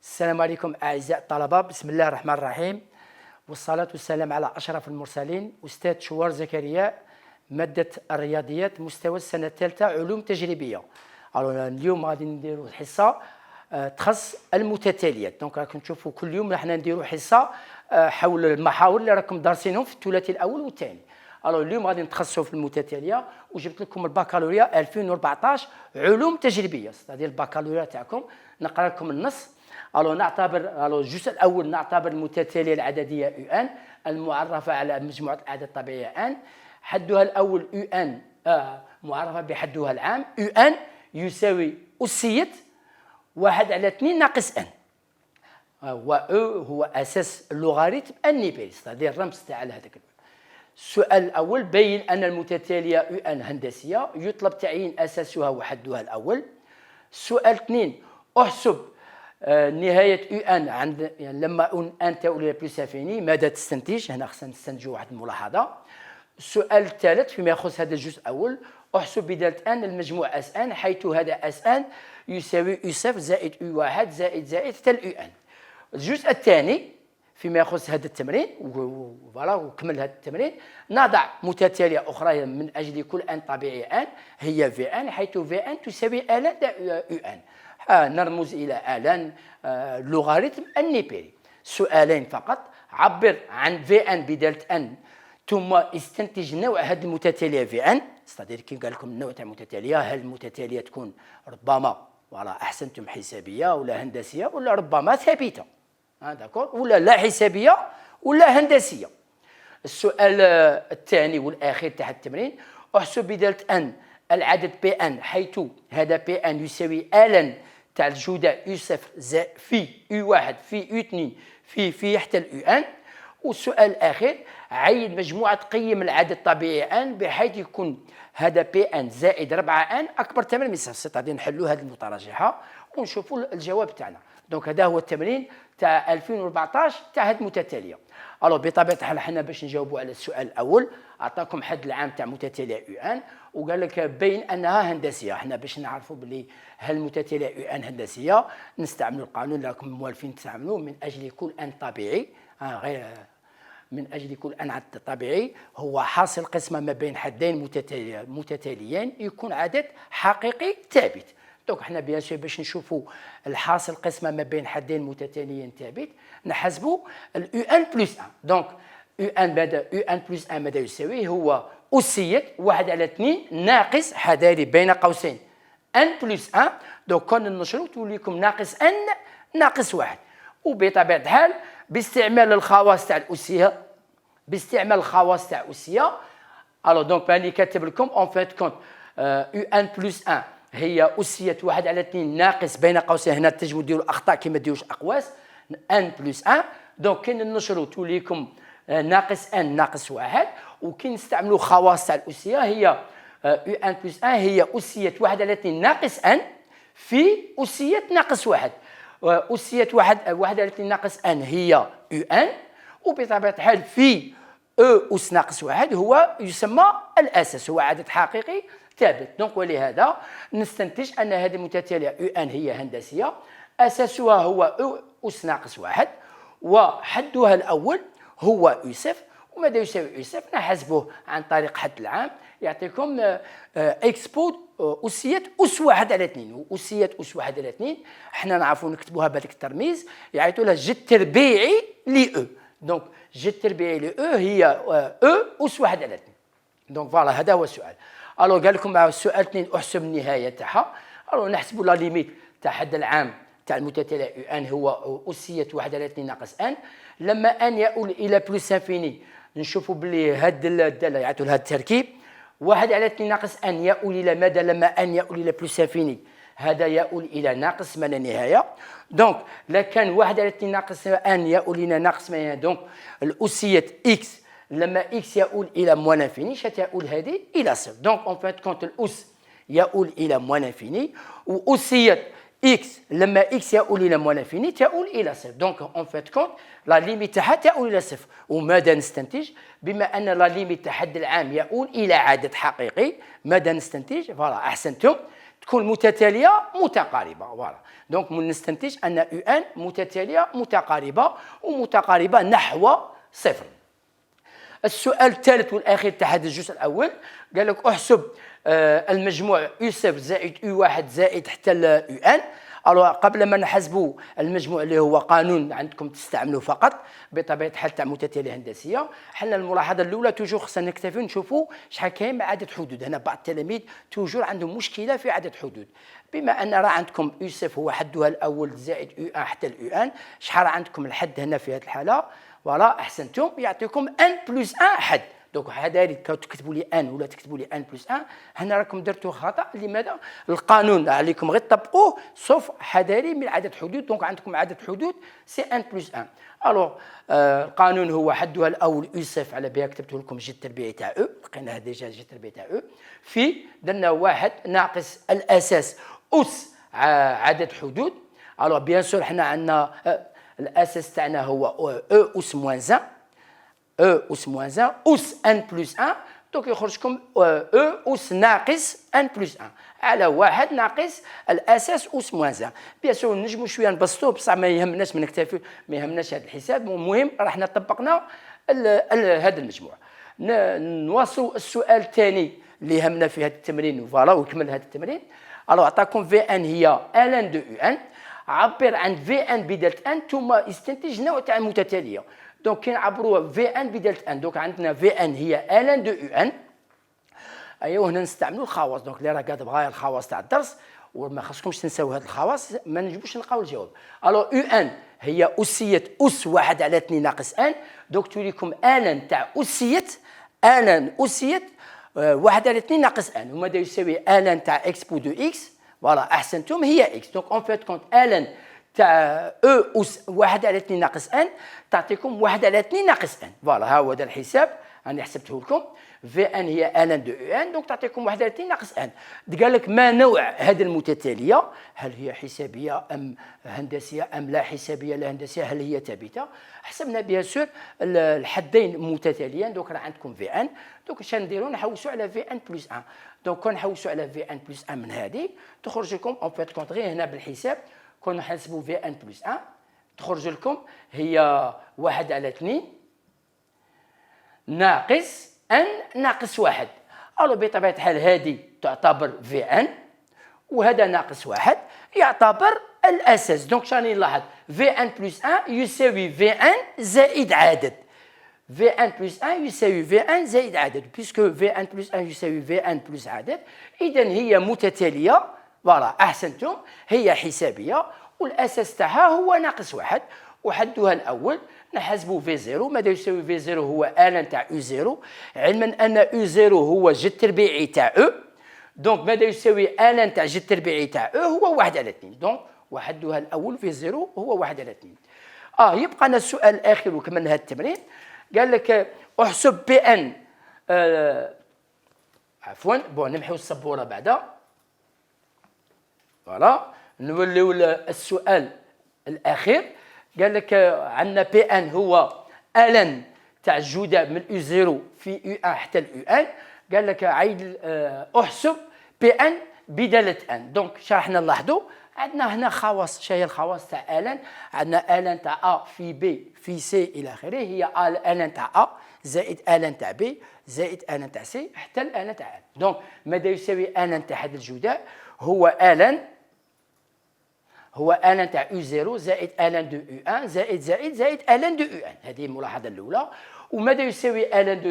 السلام عليكم أعزائي الطلبة. بسم الله الرحمن الرحيم، والصلاة والسلام على أشرف المرسلين. أستاذ شوار زكريا، مادة الرياضيات، مستوى السنة الثالثة، علوم تجريبية. اليوم غادي نديروا حصة تخص المتتاليات. دونك راكم تشوفوا كل يوم راح نديروا حصة حول المحاور اللي راكم دارسينهم في الثلاثي الأول والثاني. اليوم غادي نتخصصوا في المتتالية، وجبت لكم البكالوريا 2014 علوم تجريبية، هذه البكالوريا تاعكم. نقرا لكم النص. نعتبر الجزء الأول نعتبر المتتالية العددية UN المعرفة على مجموعة الأعداد الطبيعية N. حدها الأول UN معرفة بحدها العام. UN يساوي أسية 1/2 ناقص N، و هو أساس اللوغاريتم النيبيري، هذا الرمز تاع هذاك. السؤال الأول: بين أن المتتالية UN هندسية، يطلب تعيين أساسها وحدها الأول. السؤال 2: أحسب نهاية UN عند لما N تؤول إلى بلس انفيني، ماذا تستنتج؟ هنا خصنا نستنتجوا واحد الملاحظة. السؤال الثالث فيما يخص هذا الجزء الأول: أحسب بدالة N المجموع SN، حيث هذا SN يساوي U0 زائد U1 زائد حتى UN. الجزء الثاني فيما يخص هذا التمرين، وكمل هذا التمرين: نضع متتالية أخرى من أجل كل N طبيعي N هي VN، حيث VN تساوي ln UN. نرمز إلى ln لوغاريتم النيبيري. سؤالين فقط: عبر عن VN بدالة N، ثم استنتج نوع هذه المتتالية VN. استدير كي قال لكم النوع تاع المتتالية، هل المتتالية تكون ربما أحسنتم حسابية ولا هندسية، ولا ربما ثابتة، ولا لا حسابية ولا هندسية. السؤال الثاني والأخير تاع التمرين: أحسب بدالة N العدد PN، حيث هذا PN يساوي ln تاع الجودة U0 في U1 في U2 في حتى UN. والسؤال الأخير: عين مجموعة قيم العدد الطبيعي N بحيث يكون هذا PN زائد 4N أكبر تمام من صفر. غادي نحلوا هذه المتراجحة ونشوفوا الجواب تاعنا. دونك هذا هو التمرين تاع 2014 تاع هذه المتتالية. بطبيعة الحال حنا باش نجاوبوا على السؤال الأول أعطاكم حد العام تاع متتالية UN، وقال لك بين أنها هندسية. حنا باش نعرفوا بلي هل المتتالية UN هندسية نستعملوا القانون اللي راكم موالفين تستعملوه: من أجل كل N طبيعي غير من أجل كل N عدد طبيعي هو حاصل قسمة ما بين حدين متتاليين يكون عدد حقيقي ثابت. دونك حنا بيان سور باش نشوفوا الحاصل قسمة ما بين حدين متتاليين ثابت نحسبوا UN بلس 1. دونك UN بلس 1 ماذا يساوي؟ هو أسية 1/2 ناقص حذاري بين قوسين N بلس 1. دونك كون النشرو تولي لكم ناقص N ناقص 1. وبطبيعة الحال باستعمال الخواص تاع الأسية، دونك راني كاتب لكم اون فيت كونت UN بلس 1 هي أسية 1/2 ناقص بين قوسين، هنا تنجموا ديروا أخطاء كي ما ديروش أقواس N بلس 1. دونك كي ننشروا تولي لكم ناقص N ناقص 1. وكي نستعملوا خواص تاع الأسية هي UN بلس 1 هي أسية 1/2 ناقص N في أسية ناقص 1. أسية 1/2 ناقص N هي UN، وبطبيعة الحال في أس ناقص 1 هو يسمى الأساس، هو عدد حقيقي ثابت. دونك ولهذا نستنتج أن هذه المتتالية UN هي هندسية، أساسها هو أس ناقص 1، وحدها الأول هو U0. وماذا يساوي U0؟ نحسبه عن طريق حد العام، يعطيكم إكسبود أسية أس 1/2. وأسية أس 1/2 حنا نعرفوا نكتبوها بهذاك الترميز، يعيطوا لها جذر تربيعي لأو. دونك جذر تربيعي لأو هي أو أس 1/2. دونك فوالا هذا هو السؤال. قال لكم السؤال 2: أحسب النهاية تاعها. نحسبوا لا ليميت تاع حد العام تاع المتتالية UN هو أسية 1/2 ناقص N. لما N يؤول إلى بلس انفيني نشوفوا بلي هاد الدالة يعطوا لها التركيب 1/2 ناقص N يؤول إلى ماذا؟ لما N يؤول إلى بلس انفيني هذا يؤول إلى ناقص ما لا نهاية. دونك لا كان 1/2 ناقص N يؤول إلى ناقص ما لا نهاية، دونك الأسية X لما X يؤول إلى موان انفيني شتؤول هذه إلى صفر. دونك اون فيت كونت الأس يؤول إلى موان انفيني، وأسية X لما X يؤول إلى موان انفيني تؤول إلى صفر. دونك اون فيت كونت لا ليميت تاعها تؤول إلى صفر. وماذا نستنتج؟ بما أن لا ليميت تاع حد العام يؤول إلى عدد حقيقي، ماذا نستنتج؟ فوالا أحسنتم، تكون متتاليه متقاربه. فوالا دونك نستنتج ان يو ان متتاليه متقاربه ومتقاربه نحو صفر. السؤال الثالث والاخير تاع هذا الجزء الاول قال لك احسب المجموع يو صفر زائد يو واحد زائد حتى يو ان. الو قبل ما نحسبوا المجموع اللي هو قانون عندكم تستعملوه فقط بطبيعه الحال تاع متتاليه هندسيه، حنا الملاحظه الاولى توجور خصنا نكتفي نشوفوا شحال كاين من عدد حدود. هنا بعض التلاميذ توجور عندهم مشكله في عدد حدود، بما ان راه عندكم يو صفر هو حدها الاول زائد يو ان حتى اليو ان، شحال عندكم الحد هنا في هذه الحاله؟ فوالا احسنتم، يعطيكم ان بلس ان حد. دونك هذا تكتبوا لي ان ولا تكتبوا لي ان بلس ان، هنا راكم درتوا خطا. لماذا؟ القانون عليكم غير تطبقوه سوف حذاري من عدد حدود. دونك عندكم عدد حدود سي ان بلس ان. الو القانون هو حدها الاول يو صفر على بها كتبته لكم جي التربيعي تاع او، لقيناها ديجا جي التربيعي تاع او في درنا واحد ناقص الاساس اس عدد حدود. الو بيان سور حنا عندنا الاساس تاعنا هو او اس موان 1 او اس موان 1 اس ان بلس 1. دونك يخرج لكم او اس ناقص ان بلس 1 على واحد ناقص الاساس اس موان 1. بيان سور نجموا شويه نبسطوه بصح ما يهمناش، ما نكتفي، ما يهمناش هذا الحساب. المهم راه حنا طبقنا هذا المجموع. نواصلوا السؤال الثاني اللي يهمنا في هذا التمرين. فوالا ويكمل هذا التمرين. الو عطاكم في ان هي الان دو يو ان، عبر عن في ان بدالة ان ثم استنتج نوع تاع متتاليه. دونك كي نعبروها في ان بدالة ان، دونك عندنا في ان هي الان دو يو ان. ايوا هنا نستعملوا الخواص. دونك اللي راه قاعد بغا الخواص تاع الدرس وما خاصكمش تنساو هاد الخواص، ما نجموش نلقاو الجواب. الو يو ان هي اسيه اس واحد على 2 ناقص ان. دونك توليكم الان تاع اسيه الان اسيه واحد على 2 ناقص ان، وماذا يساوي الان تاع اكس بو دو اكس. فوالا احسنتم هي اكس. دونك اون فيت كونت الان تاع او اس واحد على 2 ناقص ان تعطيكم واحد على 2 ناقص ان. فوالا ها هو هذا الحساب راني حسبته لكم. في ان هي الان دو او ان، دونك تعطيكم واحد على 2 ناقص ان. قال لك ما نوع هذه المتتاليه؟ هل هي حسابيه ام هندسيه ام لا حسابيه لا هندسيه؟ هل هي ثابته؟ حسبنا بيان سور الحدين متتاليين. دونك راه عندكم في ان، دونك اش نديروا؟ نحوسوا على في ان بلس 1. دونك كون نحوسوا على في ان بلس 1 من هذه تخرج لكم اون فيت كونت غير هنا بالحساب كون نحسبوا في ان بلس 1 تخرج لكم هي واحد على 2 ناقص ان ناقص واحد. الو بطبيعه الحال هذه تعتبر في ان وهذا ناقص واحد يعتبر الاساس. دونك شاني نلاحظ في ان بلس 1 يساوي في ان زائد عدد. في ان بلس 1 يساوي في ان زائد عدد، بيسكو في ان بلس 1 يساوي في ان بلس عدد، اذا هي متتاليه. فوالا احسنتم هي حسابيه والاساس تاعها هو ناقص واحد. وحدها الاول نحسبوا في زيرو. ماذا يساوي في زيرو؟ هو الان تاع او زيرو، علما ان او زيرو هو جي التربيعي تاع او. دونك ماذا يساوي الان تاع جي التربيعي تاع او؟ هو واحد على 2. دونك وحدها الاول في زيرو هو واحد على 2. يبقى لنا السؤال الاخير وكملنا هذا التمرين. قال لك احسب بي ان عفوا نمحيو السبوره بعدا. فوالا نوليو السؤال الاخير. قال لك عندنا بي ان هو الان تاع الجوده من يو زيرو في يو ان حتى اليو ان. قال لك عيد احسب بي ان بداله ان. دونك شرحنا نلاحظوا عندنا هنا خواص. شنو هي الخواص تاع الان؟ عندنا الان تاع ا في بي في سي الى اخره، هي الان تاع ا زائد الان تاع بي زائد الان تاع سي حتى الان تاع ان. دونك ماذا يساوي الان تاع هذا الجداء؟ هو الان تاع يو زيرو زائد الان دو يو ان زائد الان دو يو ان. هذه الملاحظه الاولى. وماذا يساوي الان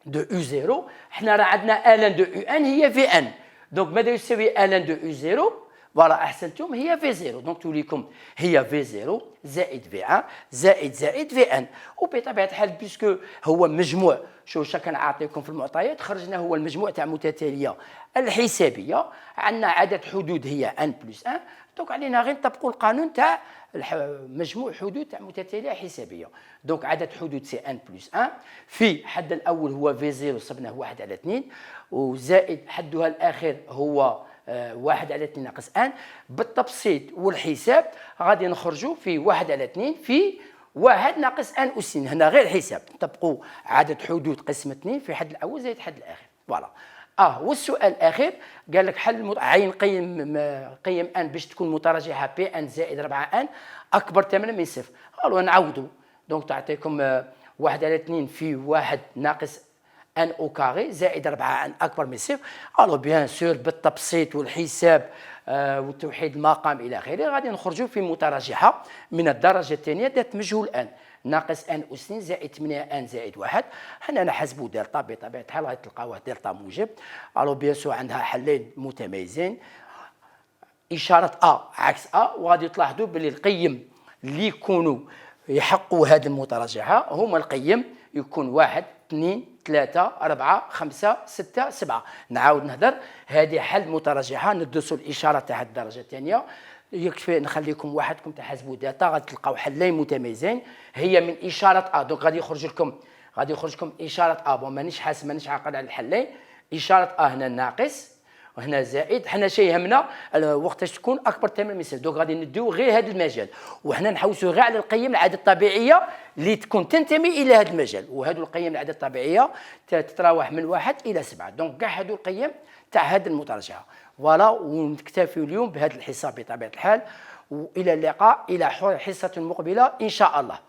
دو يو زيرو؟ حنا راه عندنا الان دو يو ان هي في ان. دونك ماذا يساوي الان دو يو زيرو؟ فوالا احسنتم هي في زيرو. دونك توليكم هي في زيرو زائد في ان زائد في ان. وبطبيعه الحال بيسكو هو مجموع، شوف كان عاطيكم في المعطيات خرجنا هو المجموع تاع متتاليه الحسابيه. عندنا عدد حدود هي ان بلس ان. دونك علينا غير نطبقوا القانون تاع مجموع حدود تاع متتاليه حسابيه. دونك عدد حدود سي ان بلس ان في حد الاول هو في زيرو صبناه واحد على 2 وزائد حدها الاخير هو واحد على 2 ناقص ان. بالتبسيط والحساب غادي نخرجوا في واحد على 2 في واحد ناقص ان أسين. هنا غير حساب نطبقوا عدد حدود قسم 2 في حد الاول زائد حد الاخر. فوالا والسؤال الاخير قال لك حل عين قيم ان باش تكون متراجحه بي ان زائد 4 ان اكبر تماما من صفر. قالوا نعوضوا. دونك تعطيكم 1 على 2 في 1 ناقص ان او كاري زائد 4 ان اكبر من صفر. الو بيان سور بالتبسيط والحساب وتوحيد المقام الى اخره غادي نخرجوا في متراجحه من الدرجه الثانيه ذات مجهول ان ناقص ان اس 2 زائد 8 ان زائد 1. حنا نحسبوا دلتا بطبيعه الحال غادي تلقاوها دلتا موجب. الو بيان سور عندها حلين متميزين، اشاره عكس وغادي تلاحظوا باللي القيم اللي يكونوا يحقوا هذه المتراجعه هما القيم يكون 1 2 3 4 5 6 7. نعاود نهضر، هذه حل متراجعه ندرسوا الاشاره تاع الدرجه الثانيه. يكفي نخليكم وحدكم تحسبوا داتا غادي تلقاو حلين متميزين هي من اشاره دونك غادي يخرج لكم اشاره بون مانيش حاسب مانيش عاقل على الحلين. اشاره هنا ناقص وهنا زائد. حنا شي يهمنا وقتاش تكون اكبر تماما من صفر. دونك غادي نديو غير هذا المجال وحنا نحوسوا غير على القيم العدد الطبيعيه اللي تكون تنتمي الى هذا المجال، وهذو القيم العدد الطبيعيه تتراوح من 1 الى 7. دونك كاع هذو القيم تاع هذه المتراجعه. فوالا ونكتفي اليوم بهذا الحصه بطبيعه الحال، والى اللقاء الى حصه مقبله ان شاء الله.